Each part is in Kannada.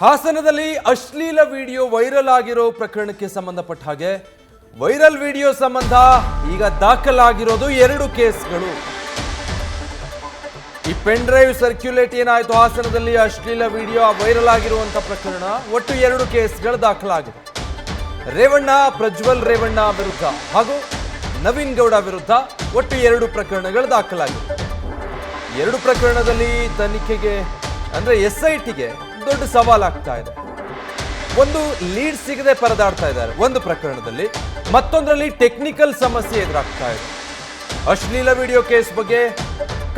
ಹಾಸನದಲ್ಲಿ ಅಶ್ಲೀಲ ವಿಡಿಯೋ ವೈರಲ್ ಆಗಿರೋ ಪ್ರಕರಣಕ್ಕೆ ಸಂಬಂಧಪಟ್ಟ ಹಾಗೆ ವೈರಲ್ ವಿಡಿಯೋ ಸಂಬಂಧ ಈಗ ದಾಖಲಾಗಿರೋದು 2 ಕೇಸ್ಗಳು. ಈ ಪೆನ್ ಡ್ರೈವ್ ಸರ್ಕ್ಯುಲೇಟ್ ಏನಾಯಿತು ಹಾಸನದಲ್ಲಿ ಅಶ್ಲೀಲ ವಿಡಿಯೋ ವೈರಲ್ ಆಗಿರುವಂತ ಪ್ರಕರಣ ಒಟ್ಟು 2 ಕೇಸ್ಗಳು ದಾಖಲಾಗಿದೆ. ರೇವಣ್ಣ ಪ್ರಜ್ವಲ್ ರೇವಣ್ಣ ವಿರುದ್ಧ ಹಾಗೂ ನವೀನ್ ಗೌಡ ವಿರುದ್ಧ ಒಟ್ಟು 2 ಪ್ರಕರಣಗಳು ದಾಖಲಾಗಿದೆ. 2 ಪ್ರಕರಣದಲ್ಲಿ ತನಿಖೆಗೆ ಅಂದ್ರೆ SITಗೆ ದೊಡ್ಡ ಸವಾಲಾಗ್ತಾ ಇದೆ. ಒಂದು ಲೀಡ್ ಸಿಗದೆ ಪರದಾಡ್ತಾ ಇದ್ದಾರೆ ಒಂದು ಪ್ರಕರಣದಲ್ಲಿ, ಮತ್ತೊಂದರಲ್ಲಿ ಟೆಕ್ನಿಕಲ್ ಸಮಸ್ಯೆ ಎದುರಾಗ್ತಾ ಇದೆ. ಅಶ್ಲೀಲ ವಿಡಿಯೋ ಕೇಸ್ ಬಗ್ಗೆ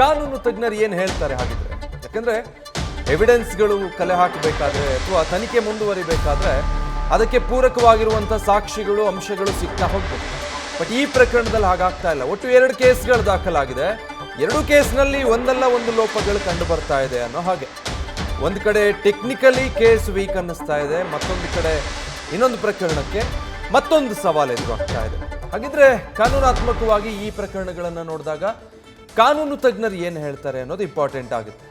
ಕಾನೂನು ತಜ್ಞರು ಏನು ಹೇಳ್ತಾರೆ ಹಾಗಿದ್ರೆ? ಯಾಕಂದ್ರೆ ಎವಿಡೆನ್ಸ್ಗಳು ಕಲೆ ಹಾಕಬೇಕಾದ್ರೆ ಅಥವಾ ತನಿಖೆ ಮುಂದುವರಿಬೇಕಾದ್ರೆ ಅದಕ್ಕೆ ಪೂರಕವಾಗಿರುವಂಥ ಸಾಕ್ಷಿಗಳು ಅಂಶಗಳು ಸಿಗ್ತಾ ಹೋಗ್ಬೇಕು. ಬಟ್ ಈ ಪ್ರಕರಣದಲ್ಲಿ ಹಾಗಾಗ್ತಾ ಇಲ್ಲ. ಒಟ್ಟು 2 ಕೇಸ್ಗಳು ದಾಖಲಾಗಿದೆ. 2 ಕೇಸ್ನಲ್ಲಿ ಒಂದಲ್ಲ ಒಂದು ಲೋಪಗಳು ಕಂಡು ಬರ್ತಾ ಇದೆ ಅನ್ನೋ ಹಾಗೆ. ಒಂದು ಕಡೆ ಟೆಕ್ನಿಕಲಿ ಕೇಸ್ ವೀಕ್ ಅನ್ನಿಸ್ತಾ ಇದೆ, ಮತ್ತೊಂದು ಕಡೆ ಇನ್ನೊಂದು ಪ್ರಕರಣಕ್ಕೆ ಮತ್ತೊಂದು ಸವಾಲು ಎದುರಾಗ್ತಾ ಇದೆ. ಹಾಗಿದ್ರೆ ಕಾನೂನಾತ್ಮಕವಾಗಿ ಈ ಪ್ರಕರಣಗಳನ್ನು ನೋಡಿದಾಗ ಕಾನೂನು ತಜ್ಞರು ಏನು ಹೇಳ್ತಾರೆ ಅನ್ನೋದು ಇಂಪಾರ್ಟೆಂಟ್ ಆಗುತ್ತೆ.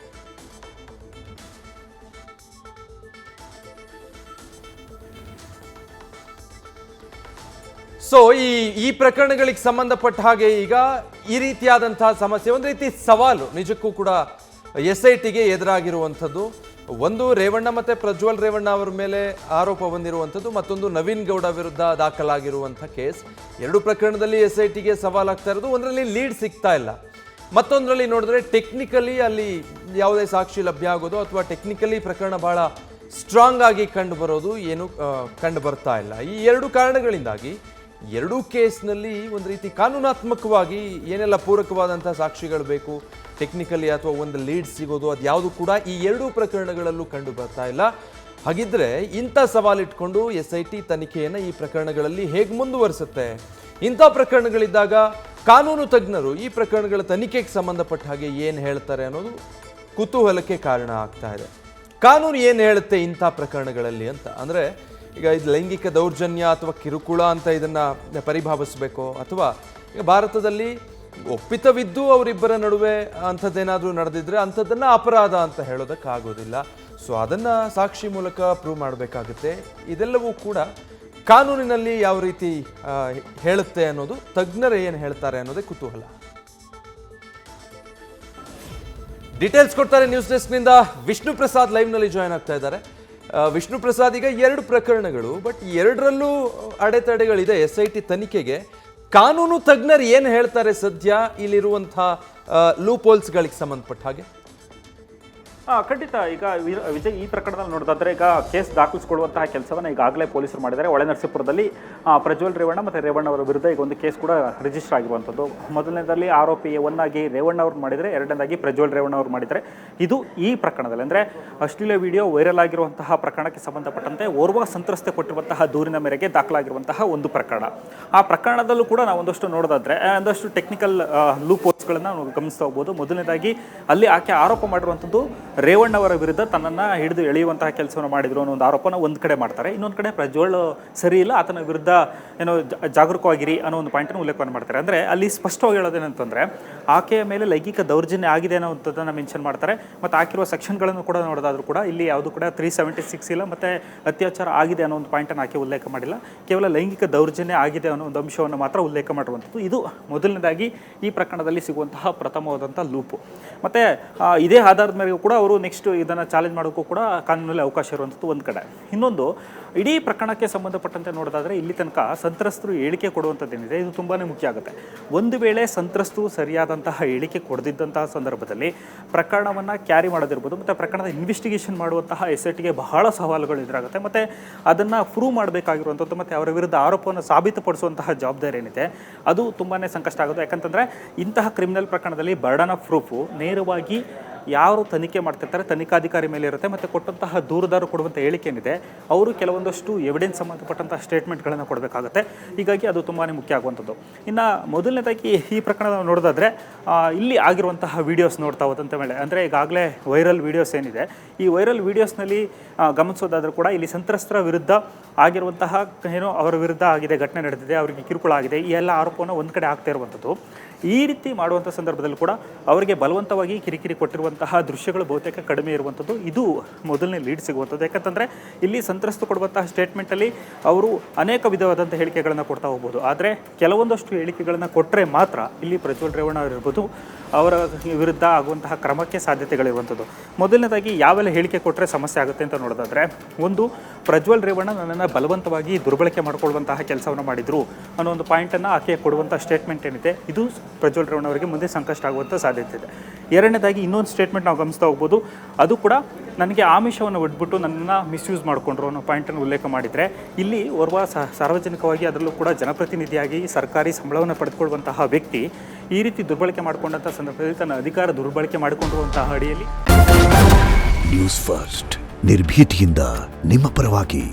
ಸೊ ಈ ಪ್ರಕರಣಗಳಿಗೆ ಸಂಬಂಧಪಟ್ಟ ಹಾಗೆ ಈಗ ಈ ರೀತಿಯಾದಂತಹ ಸಮಸ್ಯೆ ಒಂದು ರೀತಿ ಸವಾಲು ನಿಜಕ್ಕೂ ಕೂಡ SITಗೆ ಎದುರಾಗಿರುವಂಥದ್ದು. ಒಂದು ರೇವಣ್ಣ ಮತ್ತೆ ಪ್ರಜ್ವಲ್ ರೇವಣ್ಣ ಅವರ ಮೇಲೆ ಆರೋಪ ಬಂದಿರುವಂಥದ್ದು, ಮತ್ತೊಂದು ನವೀನ್ ಗೌಡ ವಿರುದ್ಧ ದಾಖಲಾಗಿರುವಂಥ ಕೇಸ್. 2 ಪ್ರಕರಣದಲ್ಲಿ SITಗೆ ಸವಾಲಾಗ್ತಾ ಇರೋದು. ಒಂದರಲ್ಲಿ ಲೀಡ್ ಸಿಗ್ತಾ ಇಲ್ಲ, ಮತ್ತೊಂದರಲ್ಲಿ ನೋಡಿದ್ರೆ ಟೆಕ್ನಿಕಲಿ ಅಲ್ಲಿ ಯಾವುದೇ ಸಾಕ್ಷಿ ಲಭ್ಯ ಆಗೋದು ಅಥವಾ ಟೆಕ್ನಿಕಲಿ ಪ್ರಕರಣ ಬಹಳ ಸ್ಟ್ರಾಂಗ್ ಆಗಿ ಕಂಡು ಬರೋದು ಏನು ಕಂಡು ಬರ್ತಾ ಇಲ್ಲ. ಈ 2 ಕಾರಣಗಳಿಂದಾಗಿ 2 ಕೇಸ್ನಲ್ಲಿ ಒಂದು ರೀತಿ ಕಾನೂನಾತ್ಮಕವಾಗಿ ಏನೆಲ್ಲ ಪೂರಕವಾದಂಥ ಸಾಕ್ಷಿಗಳು ಬೇಕು, ಟೆಕ್ನಿಕಲಿ ಅಥವಾ ಒಂದು ಲೀಡ್ ಸಿಗೋದು, ಅದು ಯಾವುದು ಕೂಡ ಈ 2 ಪ್ರಕರಣಗಳಲ್ಲೂ ಕಂಡು ಬರ್ತಾ ಇಲ್ಲ. ಹಾಗಿದ್ರೆ ಇಂಥ ಸವಾಲಿಟ್ಕೊಂಡು SIT ತನಿಖೆಯನ್ನು ಈ ಪ್ರಕರಣಗಳಲ್ಲಿ ಹೇಗೆ ಮುಂದುವರಿಸುತ್ತೆ? ಇಂಥ ಪ್ರಕರಣಗಳಿದ್ದಾಗ ಕಾನೂನು ತಜ್ಞರು ಈ ಪ್ರಕರಣಗಳ ತನಿಖೆಗೆ ಸಂಬಂಧಪಟ್ಟ ಹಾಗೆ ಏನು ಹೇಳ್ತಾರೆ ಅನ್ನೋದು ಕುತೂಹಲಕ್ಕೆ ಕಾರಣ ಆಗ್ತಾ ಇದೆ. ಕಾನೂನು ಏನು ಹೇಳುತ್ತೆ ಇಂಥ ಪ್ರಕರಣಗಳಲ್ಲಿ ಅಂತ ಅಂದರೆ, ಈಗ ಇದು ಲೈಂಗಿಕ ದೌರ್ಜನ್ಯ ಅಥವಾ ಕಿರುಕುಳ ಅಂತ ಇದನ್ನು ಪರಿಭಾವಿಸಬೇಕು, ಅಥವಾ ಈಗ ಭಾರತದಲ್ಲಿ ಒಪ್ಪಿತವಿದ್ದು ಅವರಿಬ್ಬರ ನಡುವೆ ಅಂಥದ್ದೇನಾದರೂ ನಡೆದಿದ್ರೆ ಅಂಥದ್ದನ್ನು ಅಪರಾಧ ಅಂತ ಹೇಳೋದಕ್ಕಾಗೋದಿಲ್ಲ. ಸೊ ಅದನ್ನು ಸಾಕ್ಷಿ ಮೂಲಕ ಪ್ರೂವ್ ಮಾಡಬೇಕಾಗುತ್ತೆ. ಇದೆಲ್ಲವೂ ಕೂಡ ಕಾನೂನಿನಲ್ಲಿ ಯಾವ ರೀತಿ ಹೇಳುತ್ತೆ ಅನ್ನೋದು, ತಜ್ಞರು ಏನು ಹೇಳ್ತಾರೆ ಅನ್ನೋದೇ ಕುತೂಹಲ. ಡೀಟೇಲ್ಸ್ ಕೊಡ್ತಾರೆ ನ್ಯೂಸ್ ಡೆಸ್ಕ್ನಿಂದ ವಿಷ್ಣು ಪ್ರಸಾದ್ ಲೈವ್ನಲ್ಲಿ ಜಾಯ್ನ್ ಆಗ್ತಾ ಇದ್ದಾರೆ. ವಿಷ್ಣು ಪ್ರಸಾದ್, ಈಗ 2 ಪ್ರಕರಣಗಳು, ಬಟ್ 2ರಲ್ಲೂ ಅಡೆತಡೆಗಳಿದೆ SIT ತನಿಖೆಗೆ. ಕಾನೂನು ತಜ್ಞರು ಏನು ಹೇಳ್ತಾರೆ ಸದ್ಯ ಇಲ್ಲಿರುವಂಥ ಲೂಪ್ ಹೋಲ್ಸ್ಗಳಿಗೆ ಸಂಬಂಧಪಟ್ಟ ಹಾಗೆ? ಖಂಡಿತ. ಈಗ ವಿಜಯ್, ಈ ಪ್ರಕರಣದಲ್ಲಿ ನೋಡೋದಾದ್ರೆ ಈಗ ಕೇಸ್ ದಾಖಲಿಸಿಕೊಳ್ಳುವಂತಹ ಕೆಲಸವನ್ನು ಈಗಾಗಲೇ ಪೊಲೀಸರು ಮಾಡಿದ್ದಾರೆ. ಹೊಳೆನರಸೀಪುರದಲ್ಲಿ ಪ್ರಜ್ವಲ್ ರೇವಣ್ಣ ಮತ್ತು ರೇವಣ್ಣ ಅವರ ವಿರುದ್ಧ ಈಗ ಒಂದು ಕೇಸ್ ಕೂಡ ರಿಜಿಸ್ಟರ್ ಆಗಿರುವಂಥದ್ದು. ಮೊದಲನೇದಾಗಿ ಆರೋಪಿ ಆಗಿ ರೇವಣ್ಣ ಅವರು ಮಾಡಿದರೆ, ಎರಡನೇದಾಗಿ ಪ್ರಜ್ವಲ್ ರೇವಣ್ಣ ಅವರು ಮಾಡಿದರೆ. ಇದು ಈ ಪ್ರಕರಣದಲ್ಲಿ ಅಂದರೆ ಅಶ್ಲೀಲ ವಿಡಿಯೋ ವೈರಲ್ ಆಗಿರುವಂತಹ ಪ್ರಕರಣಕ್ಕೆ ಸಂಬಂಧಪಟ್ಟಂತೆ ಓರ್ವ ಸಂತ್ರಸ್ತೆ ಕೊಟ್ಟಿರುವಂತಹ ದೂರಿನ ಮೇರೆಗೆ ದಾಖಲಾಗಿರುವಂತಹ ಒಂದು ಪ್ರಕರಣ. ಆ ಪ್ರಕರಣದಲ್ಲೂ ಕೂಡ ನಾವು ಒಂದಷ್ಟು ನೋಡೋದಾದ್ರೆ ಒಂದಷ್ಟು ಟೆಕ್ನಿಕಲ್ ಲೂಪ್ ಹೋಲ್ಸ್ಗಳನ್ನು ನಾವು ಗಮನಿಸ್ತಾ ಹೋಗ್ಬೋದು. ಮೊದಲನೇದಾಗಿ ಅಲ್ಲಿ ಆಕೆ ಆರೋಪ ಮಾಡಿರುವಂಥದ್ದು ರೇವಣ್ಣ ಅವರ ವಿರುದ್ಧ ತನ್ನನ್ನು ಹಿಡಿದು ಎಳೆಯುವಂತಹ ಕೆಲಸವನ್ನು ಮಾಡಿದ್ರು ಅನ್ನೋ ಒಂದು ಆರೋಪನ ಒಂದು ಕಡೆ ಮಾಡ್ತಾರೆ. ಇನ್ನೊಂದು ಕಡೆ ಪ್ರಜ್ವಲ್ ಸರಿ ಇಲ್ಲ, ಆತನ ವಿರುದ್ಧ ಏನೋ ಜಾಗರೂಕವಾಗಿರಿ ಅನ್ನೋ ಒಂದು ಪಾಯಿಂಟನ್ನು ಉಲ್ಲೇಖವನ್ನು ಮಾಡ್ತಾರೆ. ಅಂದರೆ ಅಲ್ಲಿ ಸ್ಪಷ್ಟವಾಗಿ ಹೇಳೋದೇನಂತಂದರೆ ಆಕೆಯ ಮೇಲೆ ಲೈಂಗಿಕ ದೌರ್ಜನ್ಯ ಆಗಿದೆ ಅನ್ನೋಂಥದ್ದನ್ನು ಮೆನ್ಷನ್ ಮಾಡ್ತಾರೆ. ಮತ್ತು ಹಾಕಿರುವ ಸೆಕ್ಷನ್ಗಳನ್ನು ಕೂಡ ನೋಡೋದಾದ್ರೂ ಕೂಡ ಇಲ್ಲಿ ಯಾವುದು ಕೂಡ 376 ಇಲ್ಲ, ಮತ್ತು ಅತ್ಯಾಚಾರ ಆಗಿದೆ ಅನ್ನೋ ಒಂದು ಪಾಯಿಂಟನ್ನು ಆಕೆ ಉಲ್ಲೇಖ ಮಾಡಿಲ್ಲ. ಕೇವಲ ಲೈಂಗಿಕ ದೌರ್ಜನ್ಯ ಆಗಿದೆ ಅನ್ನೋ ಒಂದು ಅಂಶವನ್ನು ಮಾತ್ರ ಉಲ್ಲೇಖ ಮಾಡಿರುವಂಥದ್ದು. ಇದು ಮೊದಲನೇದಾಗಿ ಈ ಪ್ರಕರಣದಲ್ಲಿ ಸಿಗುವಂತಹ ಪ್ರಥಮವಾದಂಥ ಲೂಪು. ಮತ್ತು ಇದೇ ಆಧಾರದ ಮೇರೆಗೂ ಕೂಡ ಅವರು ನೆಕ್ಸ್ಟ್ ಇದನ್ನು ಚಾಲೆಂಜ್ ಮಾಡೋಕ್ಕೂ ಕೂಡ ಕಾನೂನಲ್ಲಿ ಅವಕಾಶ ಇರುವಂಥದ್ದು ಒಂದು ಕಡೆ. ಇನ್ನೊಂದು, ಇಡೀ ಪ್ರಕರಣಕ್ಕೆ ಸಂಬಂಧಪಟ್ಟಂತೆ ನೋಡೋದಾದರೆ ಇಲ್ಲಿ ತನಕ ಸಂತ್ರಸ್ತರು ಹೇಳಿಕೆ ಕೊಡುವಂಥದ್ದೇನಿದೆ ಇದು ತುಂಬಾ ಮುಖ್ಯ ಆಗುತ್ತೆ. ಒಂದು ವೇಳೆ ಸಂತ್ರಸ್ತರು ಸರಿಯಾದಂತಹ ಹೇಳಿಕೆ ಕೊಡದಿದ್ದಂತಹ ಸಂದರ್ಭದಲ್ಲಿ ಪ್ರಕರಣವನ್ನು ಕ್ಯಾರಿ ಮಾಡೋದಿರ್ಬೋದು, ಮತ್ತು ಪ್ರಕರಣದ ಇನ್ವೆಸ್ಟಿಗೇಷನ್ ಮಾಡುವಂತಹ SITಗೆ ಬಹಳ ಸವಾಲುಗಳು ಎದುರಾಗುತ್ತೆ. ಮತ್ತು ಅದನ್ನು ಪ್ರೂವ್ ಮಾಡಬೇಕಾಗಿರುವಂಥದ್ದು ಮತ್ತು ಅವರ ವಿರುದ್ಧ ಆರೋಪವನ್ನು ಸಾಬೀತುಪಡಿಸುವಂತಹ ಜವಾಬ್ದಾರಿ ಏನಿದೆ ಅದು ತುಂಬಾ ಸಂಕಷ್ಟ ಆಗುತ್ತೆ. ಯಾಕಂತಂದರೆ ಇಂತಹ ಕ್ರಿಮಿನಲ್ ಪ್ರಕರಣದಲ್ಲಿ ಬರ್ಡನ್ ಆಫ್ ಪ್ರೂಫು ನೇರವಾಗಿ ಯಾರು ತನಿಖೆ ಮಾಡ್ತಿರ್ತಾರೆ ತನಿಖಾಧಿಕಾರಿ ಮೇಲೆ ಇರುತ್ತೆ. ಮತ್ತು ಕೊಟ್ಟಂತಹ ದೂರುದಾರರು ಕೊಡುವಂಥ ಹೇಳಿಕೆ ಏನಿದೆ ಅವರು ಕೆಲವೊಂದಷ್ಟು ಎವಿಡೆನ್ಸ್ ಸಂಬಂಧಪಟ್ಟಂತಹ ಸ್ಟೇಟ್ಮೆಂಟ್ಗಳನ್ನು ಕೊಡಬೇಕಾಗುತ್ತೆ. ಹೀಗಾಗಿ ಅದು ತುಂಬಾ ಮುಖ್ಯ ಆಗುವಂಥದ್ದು. ಇನ್ನು ಮೊದಲನೇದಾಗಿ ಈ ಪ್ರಕರಣ ನೋಡೋದಾದರೆ ಇಲ್ಲಿ ಆಗಿರುವಂತಹ ವೀಡಿಯೋಸ್ ನೋಡ್ತಾ ಹೋದಂಥ ಮೇಲೆ, ಅಂದರೆ ಈಗಾಗಲೇ ವೈರಲ್ ವೀಡಿಯೋಸ್ ಏನಿದೆ ಈ ವೈರಲ್ ವೀಡಿಯೋಸ್ನಲ್ಲಿ ಗಮನಿಸೋದಾದರೂ ಕೂಡ ಇಲ್ಲಿ ಸಂತ್ರಸ್ತರ ವಿರುದ್ಧ ಆಗಿರುವಂತಹ ಅವರ ವಿರುದ್ಧ ಆಗಿದೆ, ಘಟನೆ ನಡೆದಿದೆ, ಅವರಿಗೆ ಕಿರುಕುಳ ಆಗಿದೆ, ಈ ಎಲ್ಲ ಆರೋಪವನ್ನು ಒಂದು ಕಡೆ ಆಗ್ತಾ ಇರುವಂಥದ್ದು. ಈ ರೀತಿ ಮಾಡುವಂಥ ಸಂದರ್ಭದಲ್ಲಿ ಕೂಡ ಅವರಿಗೆ ಬಲವಂತವಾಗಿ ಕಿರಿಕಿರಿ ಕೊಟ್ಟಿರುವಂತಹ ದೃಶ್ಯಗಳು ಬಹುತೇಕ ಕಡಿಮೆ ಇರುವಂಥದ್ದು. ಇದು ಮೊದಲನೇ ಲೀಡ್ ಸಿಗುವಂಥದ್ದು. ಯಾಕಂತಂದರೆ ಇಲ್ಲಿ ಸಂತ್ರಸ್ತ ಕೊಡುವಂತಹ ಸ್ಟೇಟ್ಮೆಂಟಲ್ಲಿ ಅವರು ಅನೇಕ ವಿಧವಾದಂಥ ಹೇಳಿಕೆಗಳನ್ನು ಕೊಡ್ತಾ ಹೋಗ್ಬೋದು. ಆದರೆ ಕೆಲವೊಂದಷ್ಟು ಹೇಳಿಕೆಗಳನ್ನು ಕೊಟ್ಟರೆ ಮಾತ್ರ ಇಲ್ಲಿ ಪ್ರಜ್ವಲ್ ರೇವಣ್ಣ ಅವರಿರ್ಬೋದು ಅವರ ವಿರುದ್ಧ ಆಗುವಂತಹ ಕ್ರಮಕ್ಕೆ ಸಾಧ್ಯತೆಗಳಿರುವಂಥದ್ದು. ಮೊದಲನೇದಾಗಿ ಯಾವೆಲ್ಲ ಹೇಳಿಕೆ ಕೊಟ್ಟರೆ ಸಮಸ್ಯೆ ಆಗುತ್ತೆ ಅಂತ ನೋಡೋದಾದರೆ, ಒಂದು, ಪ್ರಜ್ವಲ್ ರೇವಣ್ಣ ನನ್ನನ್ನು ಬಲವಂತವಾಗಿ ದುರ್ಬಳಕೆ ಮಾಡಿಕೊಳ್ಳುವಂತಹ ಕೆಲಸವನ್ನು ಮಾಡಿದರು ಅನ್ನೋ ಒಂದು ಪಾಯಿಂಟನ್ನು ಆಕೆ ಕೊಡುವಂಥ ಸ್ಟೇಟ್ಮೆಂಟ್ ಏನಿದೆ ಇದು ಪ್ರಜ್ವಲ್ ರೇವಣ್ಣ ಅವರಿಗೆ ಮುಂದೆ ಸಂಕಷ್ಟ ಆಗುವಂಥ ಸಾಧ್ಯತೆ ಇದೆ. ಎರಡನೇದಾಗಿ ಇನ್ನೊಂದು ಸ್ಟೇಟ್ಮೆಂಟ್ ನಾವು ಗಮನಿಸ್ತಾ ಹೋಗ್ಬೋದು, ಅದು ಕೂಡ ನನಗೆ ಆಮಿಷವನ್ನು ಒಡ್ಬಿಟ್ಟು ನನ್ನನ್ನು ಮಿಸ್ಯೂಸ್ ಮಾಡಿಕೊಂಡ್ರು ಅನ್ನೋ ಪಾಯಿಂಟನ್ನು ಉಲ್ಲೇಖ ಮಾಡಿದರೆ, ಇಲ್ಲಿ ಓರ್ವ ಸಾರ್ವಜನಿಕವಾಗಿ ಅದರಲ್ಲೂ ಕೂಡ ಜನಪ್ರತಿನಿಧಿಯಾಗಿ ಸರ್ಕಾರಿ ಸಂಬಳವನ್ನು ಪಡೆದುಕೊಳ್ಳುವಂತಹ ವ್ಯಕ್ತಿ ಈ ರೀತಿ ದುರ್ಬಳಕೆ ಮಾಡಿಕೊಂಡಂಥ ಸಂದರ್ಭದಲ್ಲಿ ತನ್ನ ಅಧಿಕಾರ ದುರ್ಬಳಕೆ ಮಾಡಿಕೊಂಡಿರುವಂತಹ ಅಡಿಯಲ್ಲಿ ನ್ಯೂಸ್ ಫಸ್ಟ್ ನಿರ್ಭೀತಿಯಿಂದ ನಿಮ್ಮ ಪರವಾಗಿ.